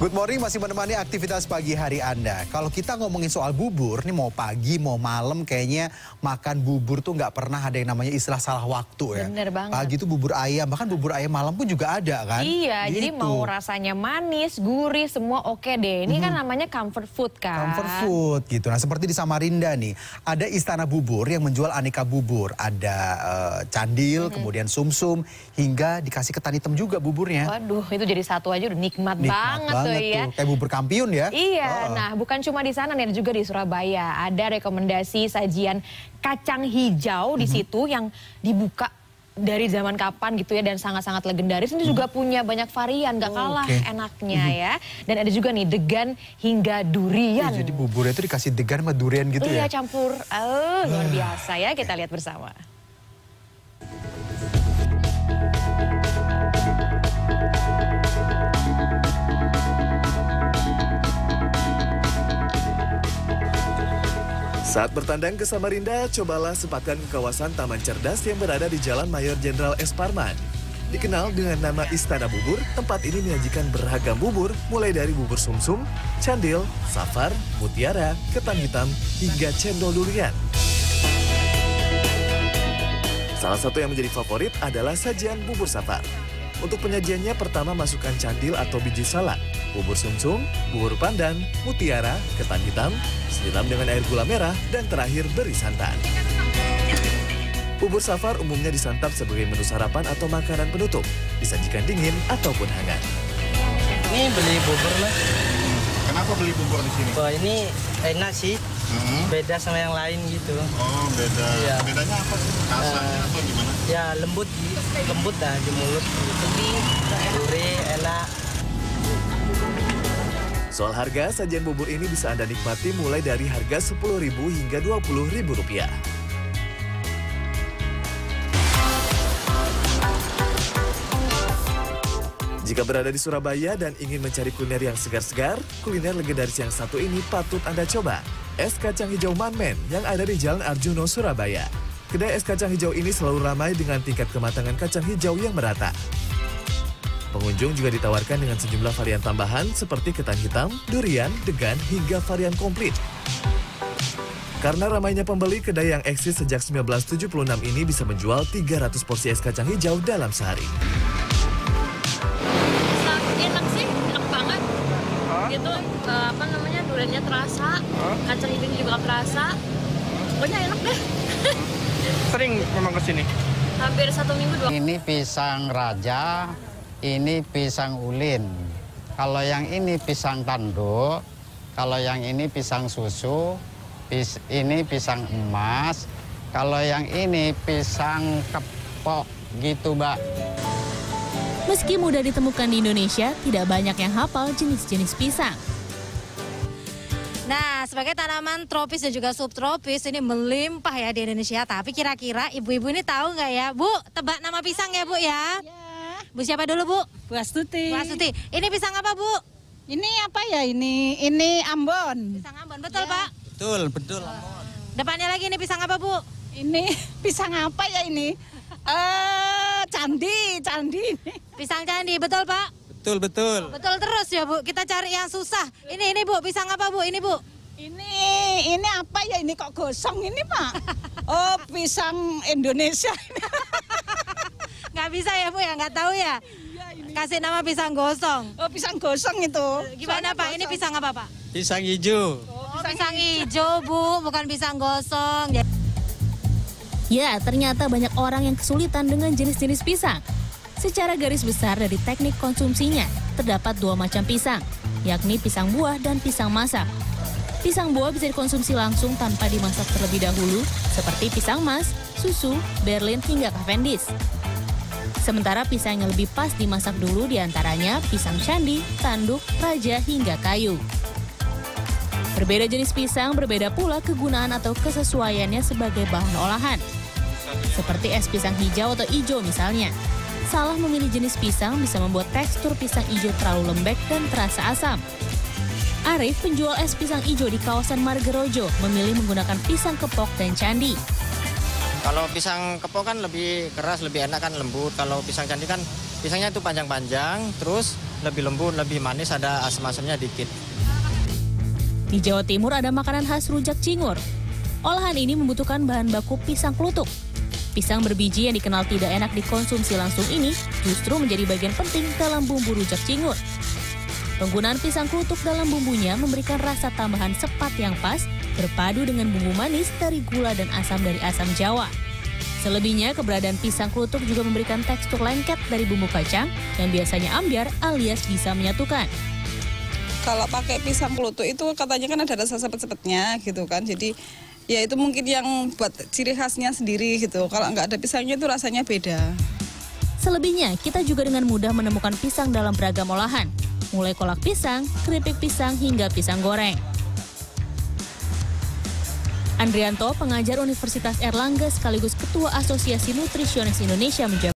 Good morning, masih menemani aktivitas pagi hari Anda. Kalau kita ngomongin soal bubur, nih mau pagi, mau malam, kayaknya makan bubur tuh nggak pernah ada yang namanya istilah salah waktu ya. Bener banget. Pagi tuh bubur ayam, bahkan bubur ayam malam pun juga ada kan. Iya, gitu. jadi mau rasanya manis, gurih, semua oke deh. Ini kan namanya comfort food kan. Comfort food gitu. Nah seperti di Samarinda nih, ada Istana Bubur yang menjual aneka bubur. Ada candil, kemudian sumsum, hingga dikasih ketan hitam juga buburnya. Waduh, itu jadi satu aja udah nikmat banget tuh ya. Kayak bubur kampiun ya. Iya, nah bukan cuma di sana nih, juga di Surabaya. Ada rekomendasi sajian kacang hijau di situ yang dibuka dari zaman kapan gitu ya, dan sangat-sangat legendaris. Ini juga punya banyak varian, gak kalah enaknya ya. Dan ada juga nih degan hingga durian. Jadi buburnya itu dikasih degan sama durian gitu ya? Iya, campur. Luar biasa ya, kita lihat bersama. Saat bertandang ke Samarinda, cobalah sempatkan ke kawasan Taman Cerdas yang berada di Jalan Mayor Jenderal S. Parman. Dikenal dengan nama Istana Bubur, tempat ini menyajikan beragam bubur, mulai dari bubur sumsum, candil, safar, mutiara, ketan hitam, hingga cendol durian. Salah satu yang menjadi favorit adalah sajian bubur safar. Untuk penyajiannya, pertama masukkan candil atau biji salak, bubur sumsum, bubur pandan, mutiara, ketan hitam, siram dengan air gula merah, dan terakhir beri santan. Bubur safar umumnya disantap sebagai menu sarapan atau makanan penutup, disajikan dingin ataupun hangat. Ini beli bubur lah. Kenapa beli bubur di sini? Wah, ini enak sih. Beda sama yang lain gitu. Oh, beda. Ya. Bedanya apa sih? Rasanya atau gimana? Ya lembut dah di mulut gitu. Gurih, enak. Soal harga, sajian bubur ini bisa Anda nikmati mulai dari harga Rp10.000 hingga Rp20.000. Jika berada di Surabaya dan ingin mencari kuliner yang segar-segar, kuliner legendaris yang satu ini patut Anda coba. Es kacang hijau Manmen yang ada di Jalan Arjuno, Surabaya. Kedai es kacang hijau ini selalu ramai dengan tingkat kematangan kacang hijau yang merata. Pengunjung juga ditawarkan dengan sejumlah varian tambahan seperti ketan hitam, durian, degan, hingga varian komplit. Karena ramainya pembeli, kedai yang eksis sejak 1976 ini bisa menjual 300 porsi es kacang hijau dalam sehari. Enak sih, enak banget. Gitu, apa namanya, duriannya terasa, kacang hijaunya juga terasa. Pokoknya enak deh. Sering memang kesini? Hampir 1 minggu 2. Ini pisang raja, ini pisang ulin. Kalau yang ini pisang tanduk, kalau yang ini pisang susu, ini pisang emas, kalau yang ini pisang kepok gitu, Mbak. Meski mudah ditemukan di Indonesia, tidak banyak yang hafal jenis-jenis pisang. Nah, sebagai tanaman tropis dan juga subtropis ini melimpah ya di Indonesia. Tapi kira-kira ibu-ibu ini tahu nggak ya, Bu? Tebak nama pisang ya, Bu ya? Ya. Bu siapa dulu, Bu? Bu Astuti. Bu Astuti. Ini pisang apa, Bu? Ini apa ya ini? Ini Ambon. Pisang Ambon, betul, Pak? Betul Ambon. Depannya lagi ini pisang apa, Bu? Ini pisang apa ya ini? Candi. Pisang candi, betul, Pak? Betul. Betul terus ya, Bu. Kita cari yang susah. Ini Bu, pisang apa, Bu? Ini, Bu. Ini apa ya ini kok gosong ini, Pak? Oh, pisang Indonesia. Nggak bisa ya, Bu ya? Nggak tahu ya? Kasih nama pisang gosong. Oh, pisang gosong itu. Gimana, Pak? Ini pisang apa, Pak? Pisang hijau. Oh, pisang hijau, Bu. Bukan pisang gosong. Ya, ternyata banyak orang yang kesulitan dengan jenis-jenis pisang. Secara garis besar dari teknik konsumsinya, terdapat 2 macam pisang, yakni pisang buah dan pisang masak. Pisang buah bisa dikonsumsi langsung tanpa dimasak terlebih dahulu, seperti pisang mas, susu, berlin, hingga cavendish. Sementara pisang yang lebih pas dimasak dulu diantaranya pisang candi, tanduk, raja, hingga kayu. Berbeda jenis pisang, berbeda pula kegunaan atau kesesuaiannya sebagai bahan olahan. Seperti es pisang hijau atau ijo misalnya. Salah memilih jenis pisang bisa membuat tekstur pisang ijo terlalu lembek dan terasa asam. Arif, penjual es pisang ijo di kawasan Margerojo, memilih menggunakan pisang kepok dan candi. Kalau pisang kepo kan lebih keras, lebih enak kan, lembut. Kalau pisang candi kan pisangnya itu panjang-panjang, terus lebih lembut, lebih manis, ada asam-asamnya dikit. Di Jawa Timur ada makanan khas rujak cingur. Olahan ini membutuhkan bahan baku pisang kluthuk. Pisang berbiji yang dikenal tidak enak dikonsumsi langsung ini justru menjadi bagian penting dalam bumbu rujak cingur. Penggunaan pisang kluthuk dalam bumbunya memberikan rasa tambahan sepat yang pas, berpadu dengan bumbu manis dari gula dan asam dari asam Jawa. Selebihnya, keberadaan pisang kluthuk juga memberikan tekstur lengket dari bumbu kacang yang biasanya ambyar alias bisa menyatukan. Kalau pakai pisang kluthuk itu katanya kan ada rasa sepet-sepetnya gitu kan. Jadi ya itu mungkin yang buat ciri khasnya sendiri gitu. Kalau nggak ada pisangnya itu rasanya beda. Selebihnya, kita juga dengan mudah menemukan pisang dalam beragam olahan. Mulai kolak pisang, keripik pisang, hingga pisang goreng. Andrianto, pengajar Universitas Erlangga sekaligus Ketua Asosiasi Nutrisionis Indonesia menjawab.